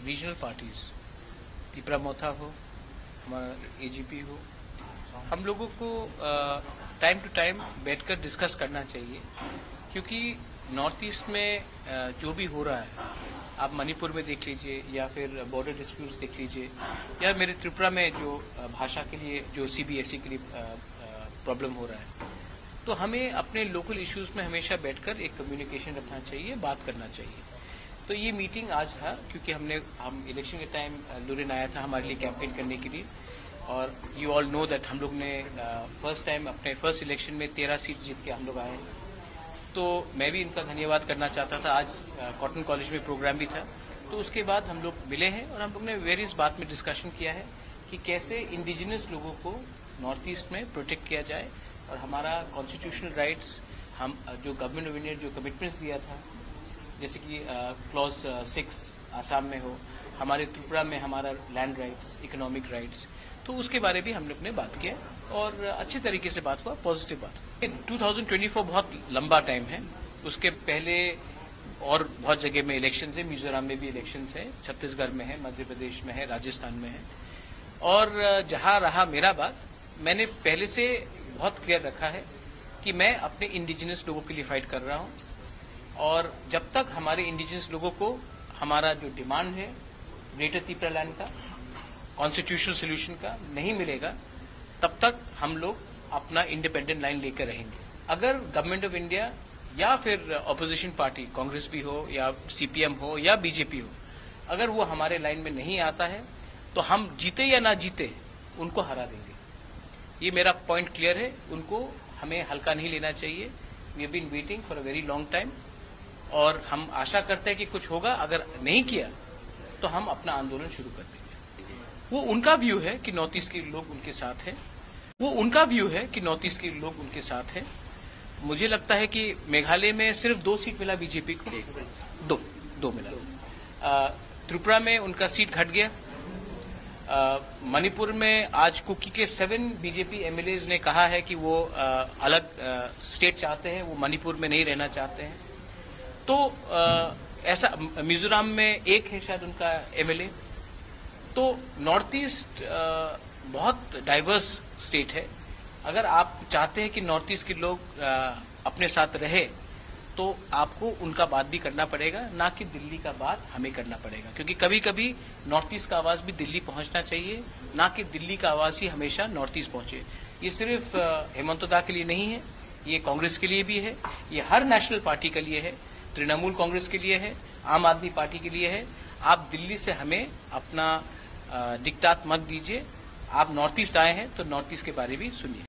Regional parties, Tipra मोथा हो, हमारा AGP हो, हम लोगों को टाइम टू टाइम बैठकर डिस्कस करना चाहिए, क्योंकि नॉर्थ ईस्ट में जो भी हो रहा है, आप मणिपुर में देख लीजिए या फिर बॉर्डर डिस्प्यूट्स देख लीजिए, या मेरे त्रिपुरा में जो भाषा के लिए जो सीबीएसई के लिए प्रॉब्लम हो रहा है, तो हमें अपने लोकल इश्यूज में हमेशा बैठकर एक कम्युनिकेशन रखना चाहिए, बात करना चाहिए। तो ये मीटिंग आज था, क्योंकि हम इलेक्शन के टाइम लुरिन आया था हमारे लिए कैंपेन करने के लिए, और यू ऑल नो दैट हम लोग ने फर्स्ट टाइम अपने फर्स्ट इलेक्शन में 13 सीट जीत के हम लोग आए। तो मैं भी इनका धन्यवाद करना चाहता था। आज कॉटन कॉलेज में प्रोग्राम भी था, तो उसके बाद हम लोग मिले हैं और हम लोग ने वेरियस बात में डिस्कशन किया है कि कैसे इंडिजिनस लोगों को नॉर्थ ईस्ट में प्रोटेक्ट किया जाए, और हमारा कॉन्स्टिट्यूशनल राइट्स, हम जो गवर्नमेंट ऑफ इंडिया जो कमिटमेंट्स दिया था, जैसे कि क्लॉज 6 आसाम में हो, हमारे त्रिपुरा में हमारा लैंड राइट्स, इकोनॉमिक राइट्स, तो उसके बारे में हम लोग ने बात किया और अच्छे तरीके से बात हुआ, पॉजिटिव बात हुआ। 2024 बहुत लंबा टाइम है, उसके पहले और बहुत जगह में इलेक्शन है, मिजोरम में भी इलेक्शन है, छत्तीसगढ़ में है, मध्य प्रदेश में है, राजस्थान में है, और जहां रहा मेरा बात, मैंने पहले से बहुत क्लियर रखा है कि मैं अपने इंडिजिनस लोगों के लिए फाइट कर रहा हूं, और जब तक हमारे इंडिजिनस लोगों को हमारा जो डिमांड है ग्रेटर त्रिपुरा लैंड का, कॉन्स्टिट्यूशनल सोल्यूशन का नहीं मिलेगा, तब तक हम लोग अपना इंडिपेंडेंट लाइन लेकर रहेंगे। अगर गवर्नमेंट ऑफ इंडिया या फिर ऑपोजिशन पार्टी, कांग्रेस भी हो या सीपीएम हो या बीजेपी हो, अगर वो हमारे लाइन में नहीं आता है, तो हम जीते या ना जीते उनको हरा देंगे। ये मेरा पॉइंट क्लियर है, उनको हमें हल्का नहीं लेना चाहिए। We have been waiting for a very long time, और हम आशा करते हैं कि कुछ होगा। अगर नहीं किया तो हम अपना आंदोलन शुरू कर देंगे। वो उनका व्यू है कि नॉर्थ ईस्ट के लोग उनके साथ हैं, वो उनका व्यू है कि नॉर्थ ईस्ट के लोग उनके साथ हैं। मुझे लगता है कि मेघालय में सिर्फ 2 सीट मिला बीजेपी को, दो मिला। त्रिपुरा में उनका सीट घट गया। मणिपुर में आज कुकी के 7 बीजेपी एमएलएज ने कहा है कि वो अलग स्टेट चाहते हैं, वो मणिपुर में नहीं रहना चाहते हैं। तो ऐसा मिजोरम में 1 है शायद उनका एमएलए। तो नॉर्थ ईस्ट बहुत डाइवर्स स्टेट है। अगर आप चाहते हैं कि नॉर्थ ईस्ट के लोग अपने साथ रहे, तो आपको उनका बात भी करना पड़ेगा, ना कि दिल्ली का बात हमें करना पड़ेगा, क्योंकि कभी कभी नॉर्थ ईस्ट का आवाज भी दिल्ली पहुंचना चाहिए, ना कि दिल्ली का आवाज ही हमेशा नॉर्थ ईस्ट पहुंचे। ये सिर्फ हेमंत दा के लिए नहीं है, ये कांग्रेस के लिए भी है, ये हर नेशनल पार्टी के लिए है, तृणमूल कांग्रेस के लिए है, आम आदमी पार्टी के लिए है। आप दिल्ली से हमें अपना डिक्टाट मत दीजिए। आप नॉर्थ ईस्ट आए हैं तो नॉर्थ ईस्ट के बारे में सुनिए।